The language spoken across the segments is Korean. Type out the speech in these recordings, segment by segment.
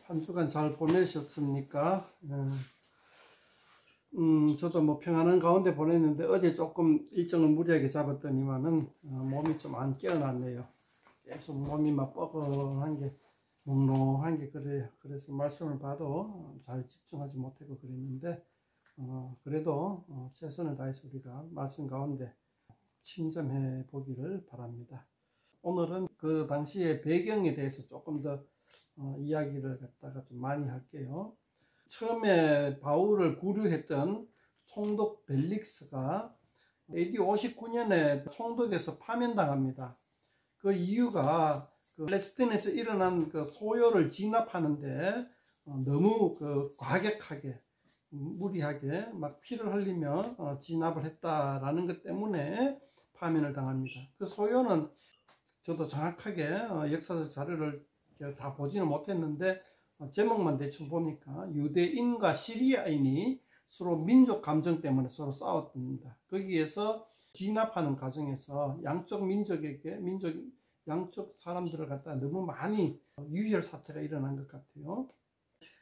한 주간 잘 보내셨습니까? 저도 뭐 평안한 가운데 보냈는데 어제 조금 일정을 무리하게 잡았더니만은 몸이 좀 안 깨어났네요. 계속 몸이 막 뻐근한 게, 몽롱한 게 그래요. 그래서 말씀을 봐도 잘 집중하지 못하고 그랬는데 그래도 최선을 다해서 우리가 말씀 가운데 침잠해 보기를 바랍니다. 오늘은 그 당시의 배경에 대해서 조금 더 이야기를 갖다가 좀 많이 할게요. 처음에 바울을 구류했던 총독 벨릭스가 AD 59년에 총독에서 파면당합니다. 그 이유가 그 팔레스타인에서 일어난 그 소요를 진압하는데 너무 그 과격하게 무리하게 막 피를 흘리며 진압을 했다라는 것 때문에 파면을 당합니다. 그 소요는 저도 정확하게 역사적 자료를 다 보지는 못했는데 제목만 대충 보니까 유대인과 시리아인이 서로 민족 감정 때문에 서로 싸웠답니다. 거기에서 진압하는 과정에서 양쪽 민족에게 양쪽 사람들을 갖다 너무 많이 유혈 사태가 일어난 것 같아요.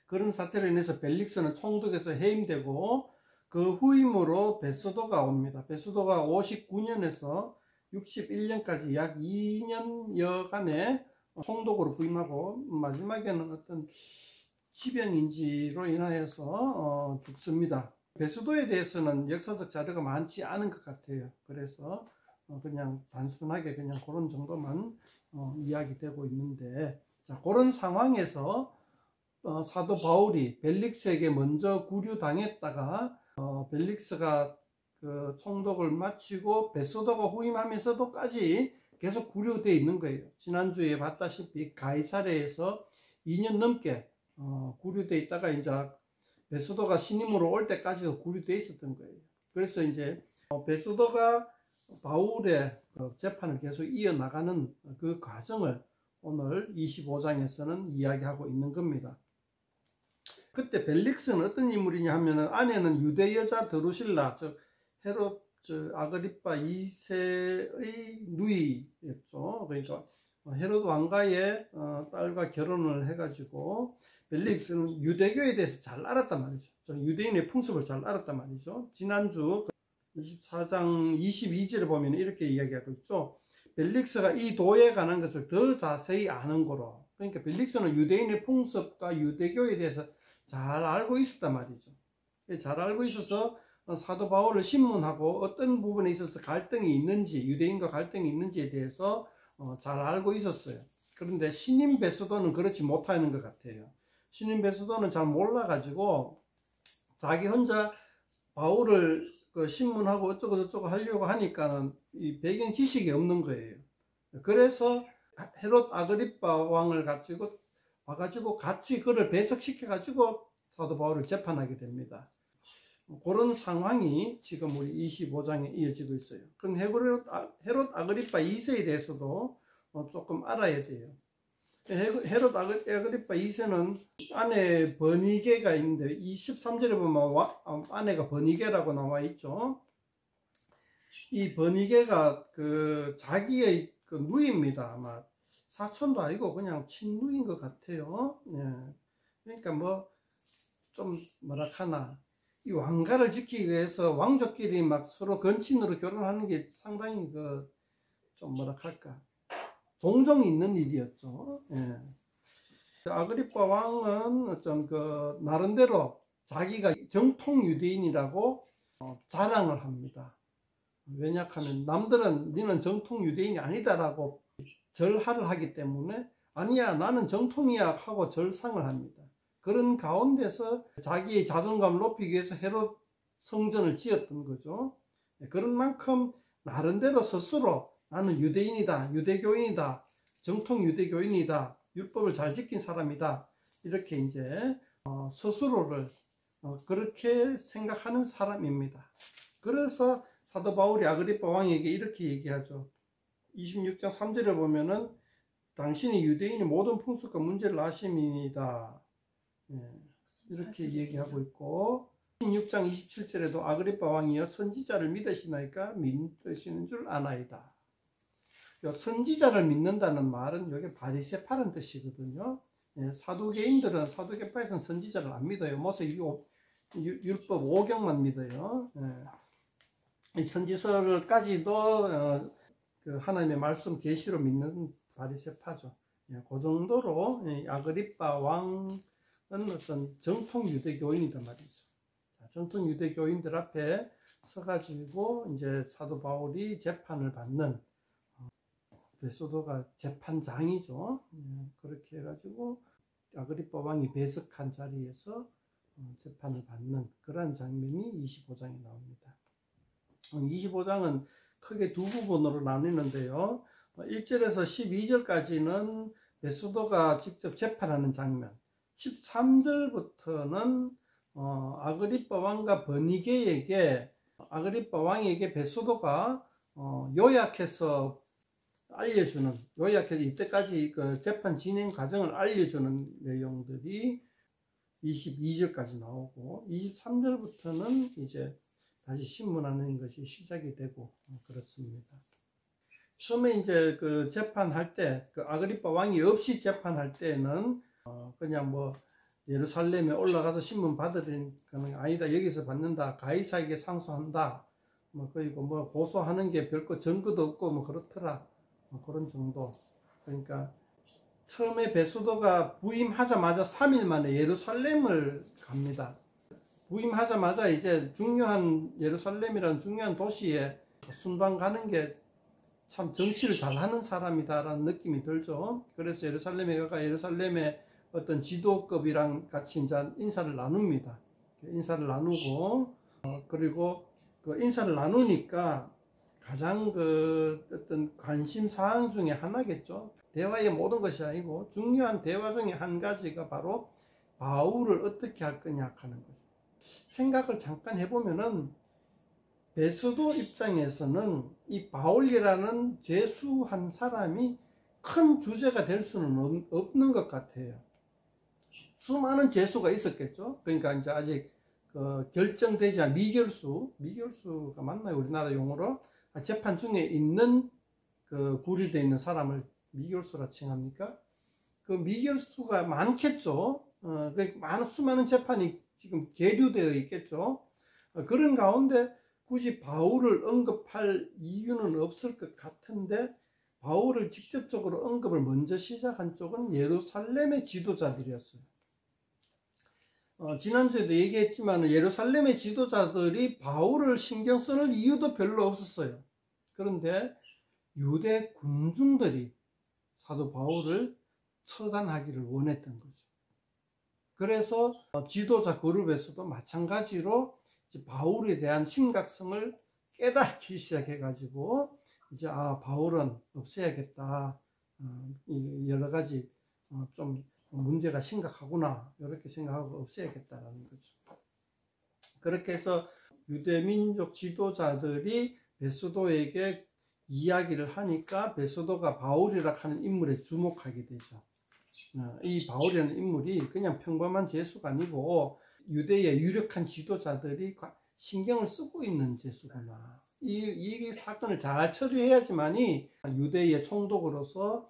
그런 사태로 인해서 벨릭스는 총독에서 해임되고 그 후임으로 베스도가 옵니다. 베스도가 59년에서 61년까지 약 2년여간의 총독으로 부임하고 마지막에는 어떤 지병인지로 인하여서 죽습니다. 베스도에 대해서는 역사적 자료가 많지 않은 것 같아요. 그래서 그냥 단순하게 그냥 그런 정도만 이야기되고 있는데, 자, 그런 상황에서 사도 바울이 벨릭스에게 먼저 구류당했다가 벨릭스가 그 총독을 마치고 베스도가 후임하면서도까지 계속 구류되어 있는 거예요. 지난주에 봤다시피 가이사랴에서 2년 넘게 구류되어 있다가 이제 베스도가 신임으로 올 때까지도 구류되어 있었던 거예요. 그래서 이제 베스도가 바울의 재판을 계속 이어나가는 그 과정을 오늘 25장에서는 이야기하고 있는 겁니다. 그때 벨릭스는 어떤 인물이냐 하면은 아내는 유대 여자 드루실라, 즉 헤롯 아그리파 2세의 누이였죠. 그러니까 헤롯 왕가의 딸과 결혼을 해가지고 벨릭스는 유대교에 대해서 잘 알았단 말이죠. 유대인의 풍습을 잘 알았단 말이죠. 지난주 24장 22절에 보면 이렇게 이야기하고 있죠. 벨릭스가 이 도에 관한 것을 더 자세히 아는 거로. 그러니까 벨릭스는 유대인의 풍습과 유대교에 대해서 잘 알고 있었단 말이죠. 잘 알고 있어서 사도 바울을 신문하고 어떤 부분에 있어서 갈등이 있는지, 유대인과 갈등이 있는지에 대해서 잘 알고 있었어요. 그런데 신임 베스도는 그렇지 못하는 것 같아요. 신임 베스도는 잘 몰라가지고 자기 혼자 바울을 신문하고 어쩌고 저쩌고 하려고 하니까는 이 배경 지식이 없는 거예요. 그래서 헤롯 아그리파 왕을 와가지고 같이 그를 배석시켜가지고 사도 바울을 재판하게 됩니다. 그런 상황이 지금 우리 25장에 이어지고 있어요. 그럼 헤롯 아그리파 2세에 대해서도 조금 알아야 돼요. 헤롯 아그리파 2세는 아내 버니게가 있는데 23절에 보면 아내가 버니게라고 나와 있죠. 이 버니게가 그 자기의 그 누이입니다. 아마 사촌도 아니고 그냥 친누이인 것 같아요. 네. 그러니까 뭐 좀 뭐랄까나 이 왕가를 지키기 위해서 왕족끼리 막 서로 건친으로 결혼하는 게 상당히 그 좀 뭐랄까 종종 있는 일이었죠. 예. 아그리파 왕은 좀 그 나름대로 자기가 정통 유대인이라고 자랑을 합니다. 왜냐하면 남들은 너는 정통 유대인이 아니다라고 절하를 하기 때문에 아니야 나는 정통이야 하고 절상을 합니다. 그런 가운데서 자기의 자존감을 높이기 위해서 헤롯 성전을 지었던 거죠. 그런 만큼 나름대로 스스로 나는 유대인이다, 유대교인이다, 정통 유대교인이다, 율법을 잘 지킨 사람이다, 이렇게 이제 스스로를 그렇게 생각하는 사람입니다. 그래서 사도 바울이 아그리파 왕에게 이렇게 얘기하죠. 26장 3절에 보면은 당신이 유대인의 모든 풍습과 문제를 아심이다. 이렇게 얘기하고 있고 16장 27절에도 아그리파 왕이여 선지자를 믿으시나이까 믿으시는 줄 아나이다. 선지자를 믿는다는 말은 여기 바리새파라는 뜻이거든요. 예, 사두개인들은 사두개파에서는 선지자를 안 믿어요. 모세 율법 5경만 믿어요. 이 선지서를까지도 그 하나님의 말씀 계시로 믿는 바리새파죠. 예, 그 정도로 아그리빠 왕은 어떤 정통 유대교인이란 말이죠. 정통 유대교인들 앞에 서가지고 이제 사도 바울이 재판을 받는, 베소도가 재판장이죠. 그렇게 해가지고 아그리빠 왕이 배석한 자리에서 재판을 받는 그러한 장면이 25장에 나옵니다. 25장은 크게 두 부분으로 나뉘는데요. 1절에서 12절까지는 베소도가 직접 재판하는 장면, 13절부터는 아그리빠 왕과 버니게에게, 아그리빠 왕에게 베소도가 요약해서 알려주는, 요약해서 이때까지 그 재판 진행 과정을 알려주는 내용들이 22절까지 나오고, 23절부터는 이제 다시 신문하는 것이 시작이 되고 그렇습니다. 처음에 이제 그 재판할 때, 그 아그리빠 왕이 없이 재판할 때는 그냥 뭐 예루살렘에 올라가서 신문 받으려는 건 아니다, 여기서 받는다, 가이사에게 상소한다, 뭐 그리고 뭐 고소하는 게 별거 증거도 없고 뭐 그렇더라, 뭐 그런 정도. 그러니까 처음에 베소도가 부임하자마자 3일 만에 예루살렘을 갑니다. 부임하자마자 이제 중요한 예루살렘이라는 중요한 도시에 순방 가는 게 참 정치를 잘하는 사람이다라는 느낌이 들죠. 그래서 예루살렘에 가가 예루살렘의 어떤 지도급이랑 같이 이제 인사를 나눕니다. 인사를 나누고 그리고 그 인사를 나누니까 가장 그 어떤 관심 사항 중에 하나겠죠. 대화의 모든 것이 아니고 중요한 대화 중에 한 가지가 바로 바울을 어떻게 할 거냐 하는 거죠. 생각을 잠깐 해보면은 베소도 입장에서는 이 바울이라는 죄수한 사람이 큰 주제가 될 수는 없는 것 같아요. 수많은 죄수가 있었겠죠. 그러니까 이제 아직 결정되지 않은 미결수가 맞나요? 우리나라 용어로 재판 중에 있는 그 구류되어 있는 사람을 미결수라 칭합니까? 그 미결수가 많겠죠. 수많은 재판이 지금 계류되어 있겠죠. 그런 가운데 굳이 바울을 언급할 이유는 없을 것 같은데, 바울을 직접적으로 언급을 먼저 시작한 쪽은 예루살렘의 지도자들이었어요. 지난주에도 얘기했지만 예루살렘의 지도자들이 바울을 신경 쓸 이유도 별로 없었어요. 그런데 유대 군중들이 사도 바울을 처단하기를 원했던 거죠. 그래서 지도자 그룹에서도 마찬가지로 바울에 대한 심각성을 깨닫기 시작해가지고 이제 바울은 없애야겠다, 여러 가지 좀 문제가 심각하구나 이렇게 생각하고 없애야겠다라는 거죠. 그렇게 해서 유대민족 지도자들이 베소도에게 이야기를 하니까 베소도가 바울이라 하는 인물에 주목하게 되죠. 이 바울이라는 인물이 그냥 평범한 죄수가 아니고 유대의 유력한 지도자들이 신경을 쓰고 있는 죄수구나. 이 사건을 잘 처리해야지만이 유대의 총독으로서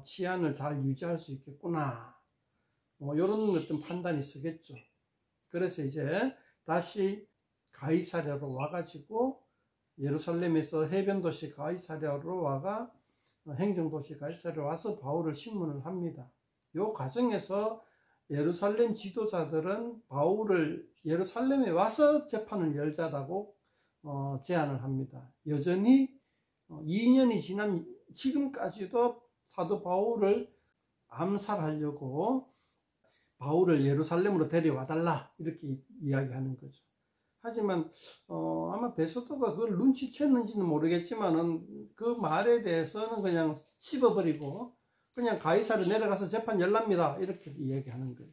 치안을 잘 유지할 수 있겠구나. 이런 어떤 판단이 서겠죠. 그래서 이제 다시 가이사랴로 와가지고 예루살렘에서 해변도시 가이사랴로 와가 행정도시 가이사랴로 와서 바울을 신문을 합니다. 이 과정에서 예루살렘 지도자들은 바울을 예루살렘에 와서 재판을 열자라고 제안을 합니다. 여전히 2년이 지난 지금까지도 사도 바울을 암살하려고 바울을 예루살렘으로 데려와 달라 이렇게 이야기하는 거죠. 하지만 아마 베소도가 그걸 눈치챘는지는 모르겠지만은 그 말에 대해서는 그냥 씹어버리고 그냥 가이사르 내려가서 재판 열랍니다 이렇게 이야기하는 거예요.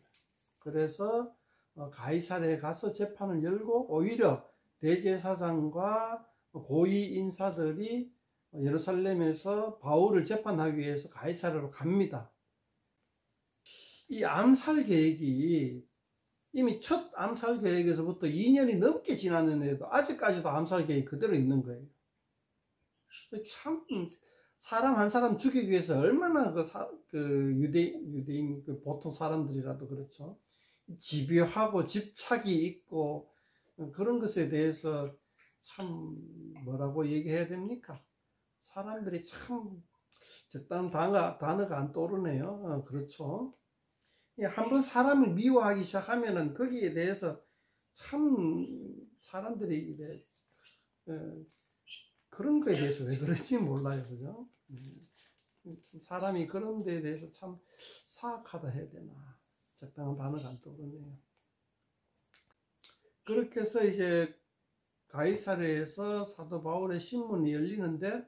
그래서 가이사르에 가서 재판을 열고 오히려 대제사장과 고위 인사들이 예루살렘에서 바울을 재판하기 위해서 가이사르로 갑니다. 이 암살 계획이 이미 첫 암살 계획에서부터 2년이 넘게 지났는데도 아직까지도 암살 계획이 그대로 있는 거예요. 참 사람 한 사람 죽이기 위해서 얼마나 유대인 보통 사람들이라도 그렇죠. 집요하고 집착이 있고 그런 것에 대해서 참 뭐라고 얘기해야 됩니까? 사람들이 참 적당한 단어가 안 떠오르네요. 그렇죠. 한번 사람을 미워하기 시작하면은 거기에 대해서 참 사람들이 이래, 그런 거에 대해서 왜 그런지 몰라요. 그죠? 사람이 그런 데에 대해서 참 사악하다 해야 되나. 적당한 단어가 안 떠오르네요. 그렇게 해서 이제 가이사랴에서 사도 바울의 신문이 열리는데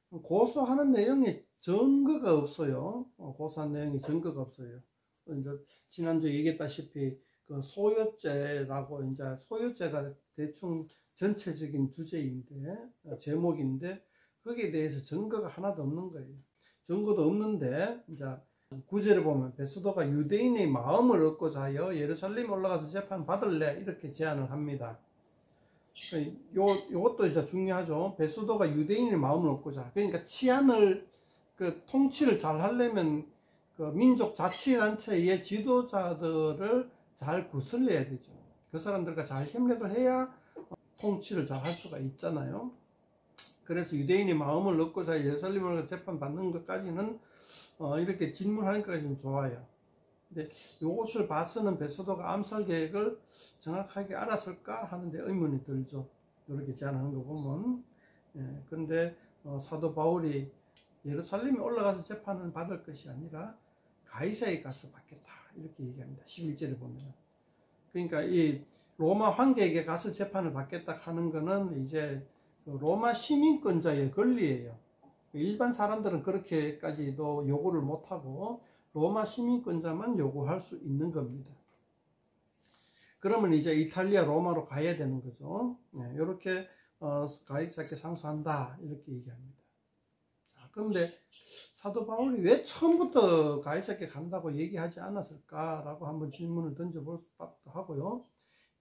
고소하는 내용에 증거가 없어요. 고소한 내용이 증거가 없어요. 이제 지난주에 얘기했다시피 그 소유죄라고 이제 소유죄가 대충 전체적인 주제인데 제목인데 거기에 대해서 증거가 하나도 없는 거예요. 증거도 없는데 이제 9절에 보면 베스도가 유대인의 마음을 얻고자 하여 예루살렘에 올라가서 재판 받을래 이렇게 제안을 합니다. 요것도 이제 중요하죠. 베스도가 유대인의 마음을 얻고자. 그러니까 치안을 통치를 잘 하려면 그 민족 자치단체의 지도자들을 잘 구슬려야 되죠. 그 사람들과 잘 협력을 해야 통치를 잘 할 수가 있잖아요. 그래서 유대인의 마음을 얻고자 예루살렘을 재판받는 것까지는 이렇게 질문하는 것까지는 좋아요. 근데 이것을 봐서는 베스도가 암살 계획을 정확하게 알았을까 하는데 의문이 들죠. 이렇게 제안하는 거 보면. 그런데 사도 바울이 예루살렘에 올라가서 재판을 받을 것이 아니라 가이사에 가서 받겠다 이렇게 얘기합니다. 11절에 보면. 그러니까 이 로마 황제에게 가서 재판을 받겠다 하는 거는 이제 로마 시민권자의 권리예요. 일반 사람들은 그렇게까지도 요구를 못하고 로마 시민권자만 요구할 수 있는 겁니다. 그러면 이제 이탈리아 로마로 가야 되는 거죠. 이렇게 가이사께 상소한다 이렇게 얘기합니다. 그런데 사도 바울이 왜 처음부터 가이사께 간다고 얘기하지 않았을까라고 한번 질문을 던져볼 수도 하고요.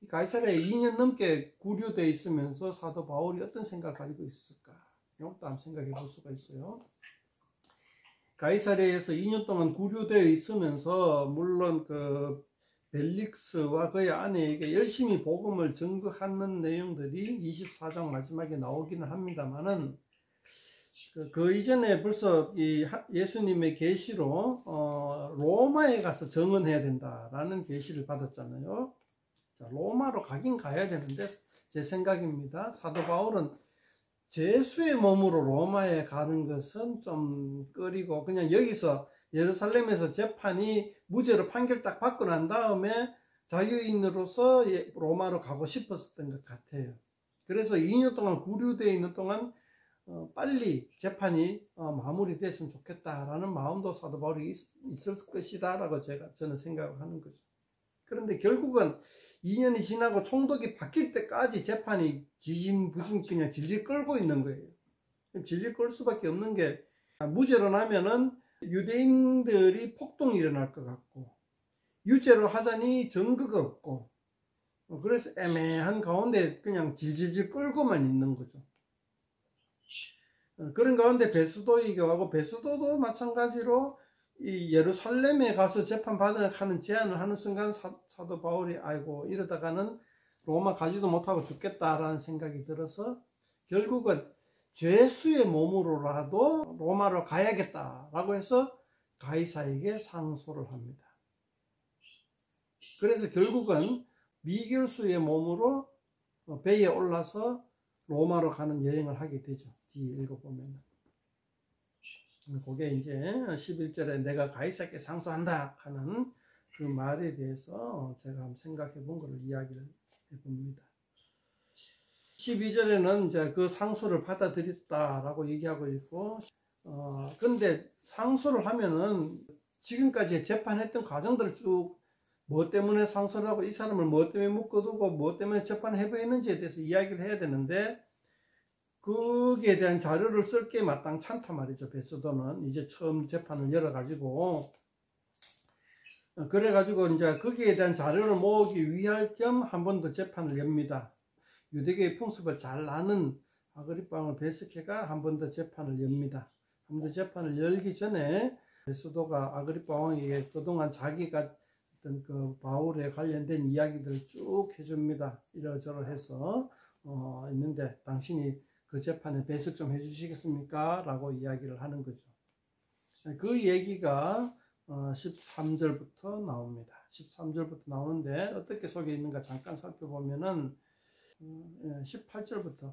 가이사랴에 2년 넘게 구류되어 있으면서 사도 바울이 어떤 생각을 가지고 있었을까? 이것도 한번 생각해 볼 수가 있어요. 가이사랴에서 2년 동안 구류되어 있으면서 물론 그 벨릭스와 그의 아내에게 열심히 복음을 증거하는 내용들이 24장 마지막에 나오기는 합니다만은 그 이전에 벌써 이 예수님의 계시로 로마에 가서 정언해야 된다라는 계시를 받았잖아요. 자, 로마로 가긴 가야 되는데 제 생각입니다. 사도 바울은 죄수의 몸으로 로마에 가는 것은 좀 꺼리고 그냥 여기서 예루살렘에서 재판이 무죄로 판결 딱 받고 난 다음에 자유인으로서 로마로 가고 싶었던 것 같아요. 그래서 2년 동안 구류되어 있는 동안 빨리 재판이 마무리됐으면 좋겠다라는 마음도 사도 바울이 있을 것이다 라고 저는 생각하는 거죠. 그런데 결국은 2년이 지나고 총독이 바뀔 때까지 재판이 지진부진 그냥 질질 끌고 있는 거예요. 질질 끌 수밖에 없는 게 무죄로 나면은 유대인들이 폭동이 일어날 것 같고 유죄로 하자니 증거가 없고 그래서 애매한 가운데 그냥 질질질 끌고만 있는 거죠. 그런 가운데 베스도이교하고 베스도도 마찬가지로 이 예루살렘에 가서 재판받으는 제안을 하는 순간 사도 바울이 아이고 이러다가는 로마 가지도 못하고 죽겠다라는 생각이 들어서 결국은 죄수의 몸으로라도 로마로 가야겠다라고 해서 가이사에게 상소를 합니다. 그래서 결국은 미결수의 몸으로 배에 올라서 로마로 가는 여행을 하게 되죠. 뒤에 읽어보면. 그게 이제 11절에 내가 가이사께 상소한다 하는 그 말에 대해서 제가 한번 생각해 본 것을 이야기를 해봅니다. 12절에는 이제 그 상소를 받아들였다라고 얘기하고 있고, 근데 상소를 하면은 지금까지 재판했던 과정들을 쭉 뭐 때문에 상소를 하고 이 사람을 뭐 때문에 묶어두고 뭐 때문에 재판을 해부했는지에 대해서 이야기를 해야 되는데 거기에 대한 자료를 쓸 게 마땅찮단 말이죠. 베스도는 이제 처음 재판을 열어가지고 그래가지고 이제 거기에 대한 자료를 모으기 위할 겸 한 번 더 재판을 엽니다. 유대교의 풍습을 잘 아는 아그리파 왕 베스케가 한 번 더 재판을 엽니다. 아무튼 재판을 열기 전에 베스도가 아그리파 왕에게 그동안 자기가 어떤 그 바울에 관련된 이야기들을 쭉 해줍니다. 이러저러해서 있는데 당신이 그 재판에 배석 좀 해주시겠습니까? 라고 이야기를 하는 거죠. 그 얘기가 13절부터 나옵니다. 13절부터 나오는데 어떻게 속에 있는가 잠깐 살펴보면은 18절부터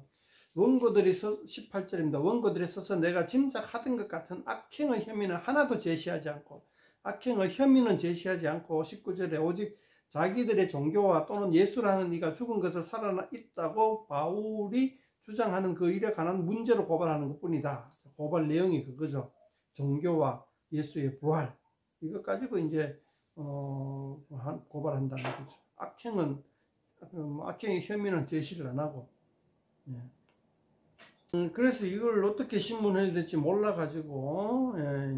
원고들이 18절입니다. 원고들이 서서 내가 짐작하던 것 같은 악행의 혐의는 하나도 제시하지 않고 19절에 오직 자기들의 종교와 또는 예수라는 이가 죽은 것을 살아나 있다고 바울이 주장하는 그 일에 관한 문제로 고발하는 것 뿐이다. 고발 내용이 그거죠. 종교와 예수의 부활 이것 가지고 이제 고발한다는 거죠. 악행의 혐의는 제시를 안 하고 그래서 이걸 어떻게 신문해야 될지 몰라가지고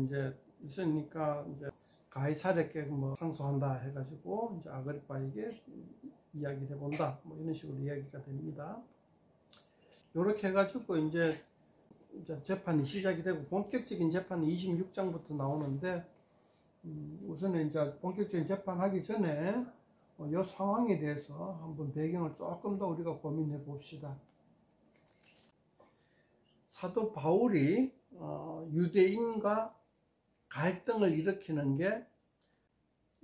이제 있으니까 이제 가이사랴께 뭐 상소한다 해가지고 이제 아그리파에게 이야기를 해본다 뭐 이런 식으로 이야기가 됩니다. 이렇게 해가지고 이제 재판이 시작이 되고 본격적인 재판은 26장부터 나오는데 우선은 이제 본격적인 재판하기 전에 이 상황에 대해서 한번 배경을 조금 더 우리가 고민해 봅시다. 사도 바울이 유대인과 갈등을 일으키는 게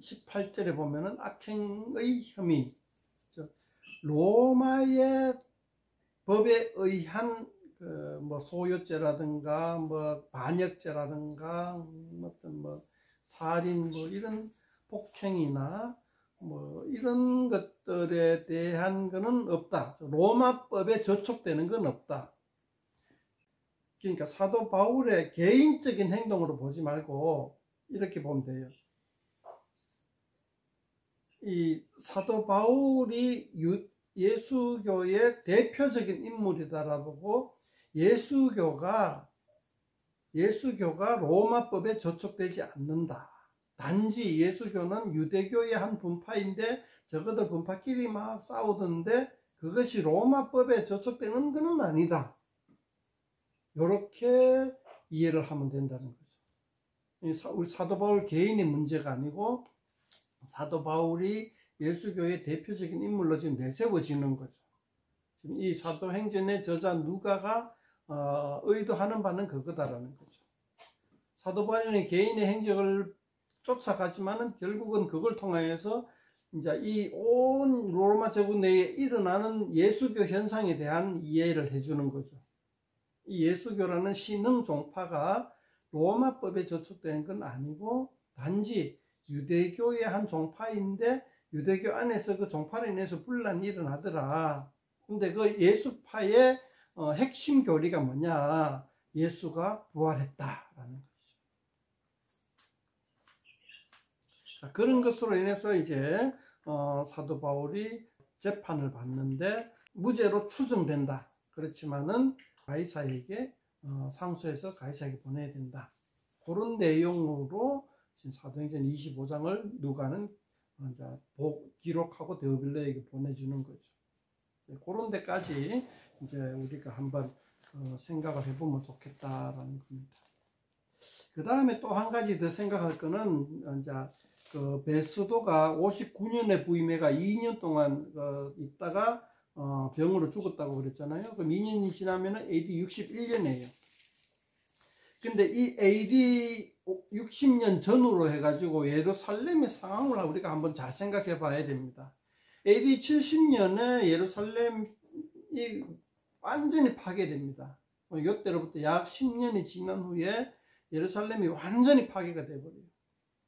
18절에 보면은 악행의 혐의, 로마의 법에 의한 뭐 소유죄라든가 뭐 반역죄라든가 어떤 뭐 살인 뭐 이런 폭행이나 뭐 이런 것들에 대한 거는 없다. 로마법에 저촉되는 건 없다. 그러니까 사도 바울의 개인적인 행동으로 보지 말고 이렇게 보면 돼요. 이 사도 바울이 예수교의 대표적인 인물이다라고 예수교가 로마법에 저촉되지 않는다. 단지 예수교는 유대교의 한 분파인데 저거들 분파끼리 막 싸우던데 그것이 로마법에 저촉되는 것은 아니다. 이렇게 이해를 하면 된다는 거죠. 우리 사도 바울 개인의 문제가 아니고 사도 바울이 예수교의 대표적인 인물로 지금 내세워지는 거죠. 지금 이 사도행전의 저자 누가가 의도하는 바는 그거다라는 거죠. 사도 바울의 개인의 행적을 쫓아가지만은 결국은 그걸 통하여서 이제 이 온 로마 제국 내에 일어나는 예수교 현상에 대한 이해를 해주는 거죠. 이 예수교라는 신흥 종파가 로마법에 저촉된 건 아니고 단지 유대교의 한 종파인데 유대교 안에서 그 종파로 인해서 분란이 일어나더라. 근데 그 예수파의 핵심 교리가 뭐냐? 예수가 부활했다라는 거죠. 자, 그런 것으로 인해서 이제 사도 바울이 재판을 받는데 무죄로 추정된다. 그렇지만은 가이사에게 상소해서 가이사에게 보내야 된다. 그런 내용으로 지금 사도행전 25장을 누가는 기록하고 데오빌로에게 보내주는 거죠. 그런 데까지 이제 우리가 한번 생각을 해보면 좋겠다라는 겁니다. 그 다음에 또 한 가지 더 생각할 거는 이제 그 베스도가 59년에 부임해가 2년 동안 있다가 병으로 죽었다고 그랬잖아요. 그럼 2년이 지나면은 AD 61년이에요. 근데 이 AD 60년 전후로 해가지고 예루살렘의 상황을 우리가 한번 잘 생각해 봐야 됩니다. AD 70년에 예루살렘이 완전히 파괴됩니다. 이때로부터 약 10년이 지난 후에 예루살렘이 완전히 파괴가 돼버려요.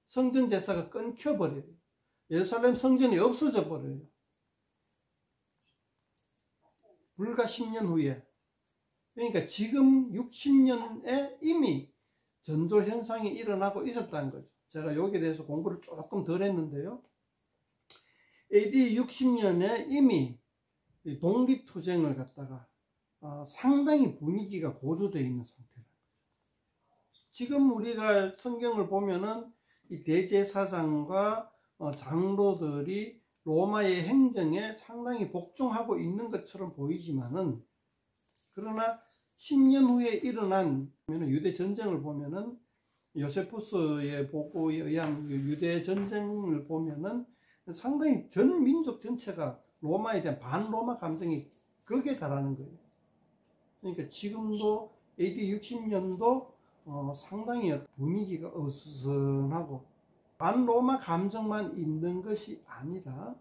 성전 제사가 끊겨버려요. 예루살렘 성전이 없어져 버려요. 불과 10년 후에. 그러니까 지금 60년에 이미 전조 현상이 일어나고 있었다는 거죠. 제가 여기에 대해서 공부를 조금 덜 했는데요. AD 60년에 이미 독립투쟁을 갖다가 상당히 분위기가 고조되어 있는 상태라는 거죠. 지금 우리가 성경을 보면은 이 대제사장과 장로들이 로마의 행정에 상당히 복종하고 있는 것처럼 보이지만은 그러나 10년 후에 일어난 유대 전쟁을 보면은 요세푸스의 보고에 의한 유대 전쟁을 보면은 상당히 전 민족 전체가 로마에 대한 반로마 감정이 극에 달하는 거예요. 그러니까 지금도 AD 60년도 상당히 분위기가 어수선하고 반로마 감정만 있는 것이 아니라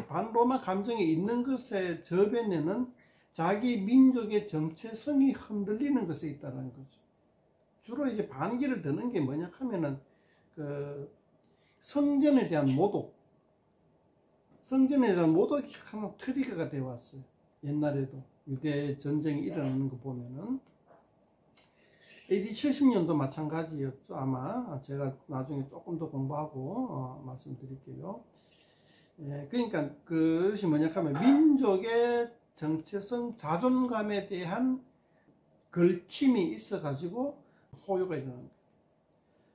반로마 감정이 있는 것의 저변에는 자기 민족의 정체성이 흔들리는 것에 있다는 거죠. 주로 이제 반기를 드는 게 뭐냐 하면은 그 성전에 대한 모독, 성전에 대한 모독이 하나 트리거가 되어 왔어요. 옛날에도 유대 전쟁이 일어나는 거 보면은 AD 70년도 마찬가지였죠. 아마 제가 나중에 조금 더 공부하고 말씀드릴게요. 예, 그러니까 그것이 뭐냐 하면 민족의 정체성, 자존감에 대한 걸킴이 있어 가지고 소요가 일어나는 거예요.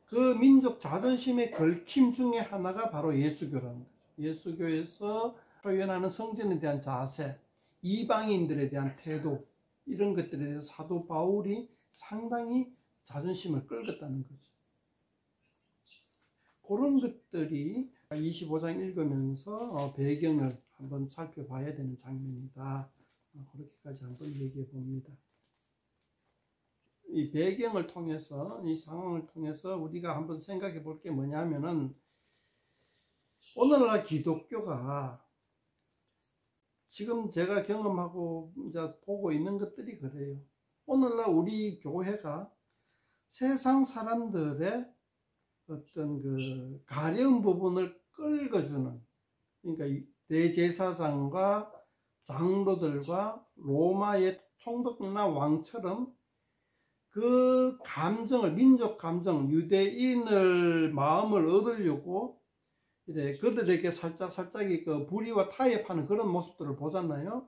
그 민족 자존심의 걸킴 중에 하나가 바로 예수교라는 거죠. 예수교에서 표현하는 성전에 대한 자세, 이방인들에 대한 태도, 이런 것들에 대해서 사도 바울이 상당히 자존심을 끌었다는 거죠. 그런 것들이 25장 읽으면서 배경을 한번 살펴봐야 되는 장면이다. 그렇게까지 한번 얘기해 봅니다. 이 배경을 통해서, 이 상황을 통해서 우리가 한번 생각해 볼 게 뭐냐면은, 오늘날 기독교가 지금 제가 경험하고 이제 보고 있는 것들이 그래요. 오늘날 우리 교회가 세상 사람들의 어떤 그 가려운 부분을 긁어주는, 그러니까 대제사장과 장로들과 로마의 총독이나 왕처럼 그 감정을, 민족 감정, 유대인을 마음을 얻으려고 이래 그들에게 살짝 그 불의와 타협하는 그런 모습들을 보잖아요.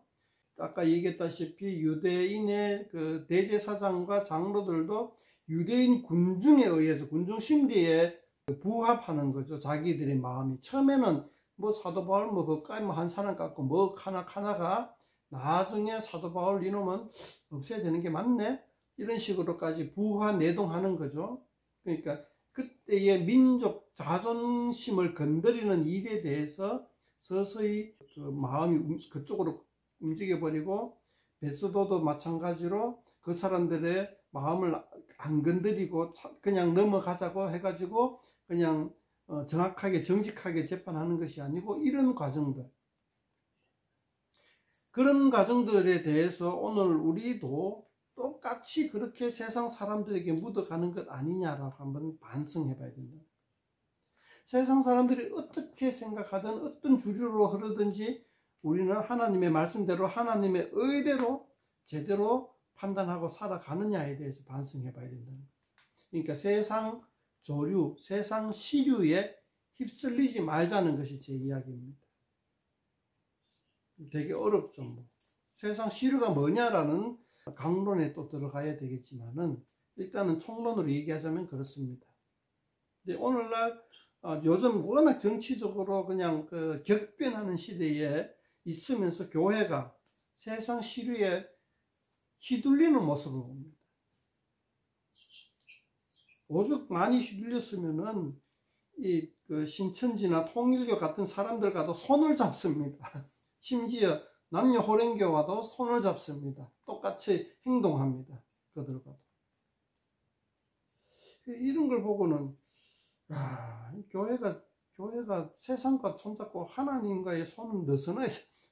아까 얘기했다시피 유대인의 그 대제사장과 장로들도 유대인 군중에 의해서 군중 심리에 부합하는 거죠. 자기들의 마음이 처음에는 뭐 사도 바울 뭐 그까이 뭐 한 사람 같고 뭐 하나가 나중에 사도 바울 이놈은 없애야 되는 게 맞네, 이런 식으로까지 부하 내동하는 거죠. 그러니까 그때의 민족 자존심을 건드리는 일에 대해서 서서히 그 마음이 그쪽으로 움직여버리고, 베스도도 마찬가지로 그 사람들의 마음을 안 건드리고 그냥 넘어가자고 해가지고 그냥 정확하게 정직하게 재판하는 것이 아니고, 이런 과정들, 그런 과정들에 대해서 오늘 우리도 똑같이 그렇게 세상 사람들에게 묻어가는 것 아니냐라고 한번 반성해 봐야 된다. 세상 사람들이 어떻게 생각하든 어떤 주류로 흐르든지 우리는 하나님의 말씀대로 하나님의 의대로 제대로 판단하고 살아가느냐에 대해서 반성해 봐야 된다. 그러니까 세상 조류, 세상 시류에 휩쓸리지 말자는 것이 제 이야기입니다. 되게 어렵죠. 뭐. 세상 시류가 뭐냐라는 강론에 또 들어가야 되겠지만은 일단은 총론으로 얘기하자면 그렇습니다. 근데 오늘날 요즘 워낙 정치적으로 그냥 그 격변하는 시대에 있으면서 교회가 세상 시류에 휘둘리는 모습을 봅니다. 오죽 많이 휘둘렸으면은 그 신천지나 통일교 같은 사람들과도 손을 잡습니다. 심지어 남녀 호랭교와도 손을 잡습니다. 똑같이 행동합니다. 그들과도. 이런 걸 보고는 교회가 세상과 손잡고 하나님과의 손은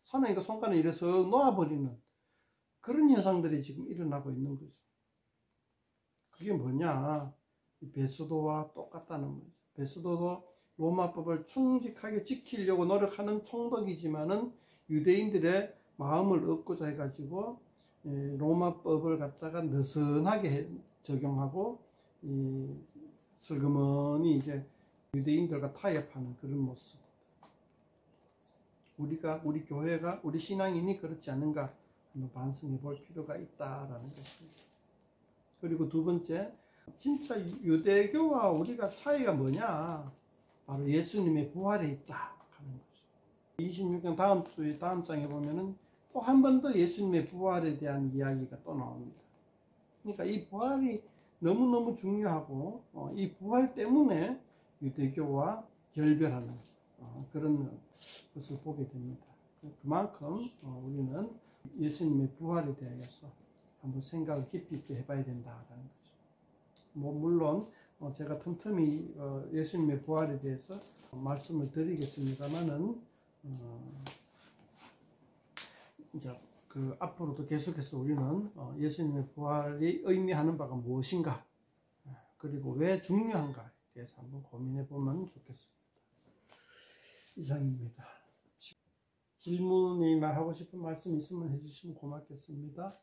하나님과 손가락을 이래서 놓아버리는 그런 현상들이 지금 일어나고 있는 거죠. 그게 뭐냐? 베스도와 똑같다는 거죠. 베스도도 로마법을 충직하게 지키려고 노력하는 총독이지만은 유대인들의 마음을 얻고자 해가지고 로마법을 갖다가 느슨하게 적용하고 슬그머니 이제 유대인들과 타협하는 그런 모습. 우리 교회가, 우리 신앙인이 그렇지 않은가 한번 반성해 볼 필요가 있다라는 것입니다. 그리고 두 번째, 진짜 유대교와 우리가 차이가 뭐냐? 바로 예수님의 부활에 있다 하는 거죠. 26장 다음 장에 보면은 또 한 번 더 예수님의 부활에 대한 이야기가 또 나옵니다. 그러니까 이 부활이 너무너무 중요하고 이 부활 때문에 유대교와 결별하는 그런 것을 보게 됩니다. 그만큼 우리는 예수님의 부활에 대해서 한번 생각을 깊이 있게 해봐야 된다라는 거죠. 뭐 물론 제가 틈틈이 예수님의 부활에 대해서 말씀을 드리겠습니다만은 이제 그 앞으로도 계속해서 우리는 예수님의 부활이 의미하는 바가 무엇인가, 그리고 왜 중요한가에 대해서 한번 고민해 보면 좋겠습니다. 이상입니다. 질문이나 하고 싶은 말씀 있으면 해주시면 고맙겠습니다.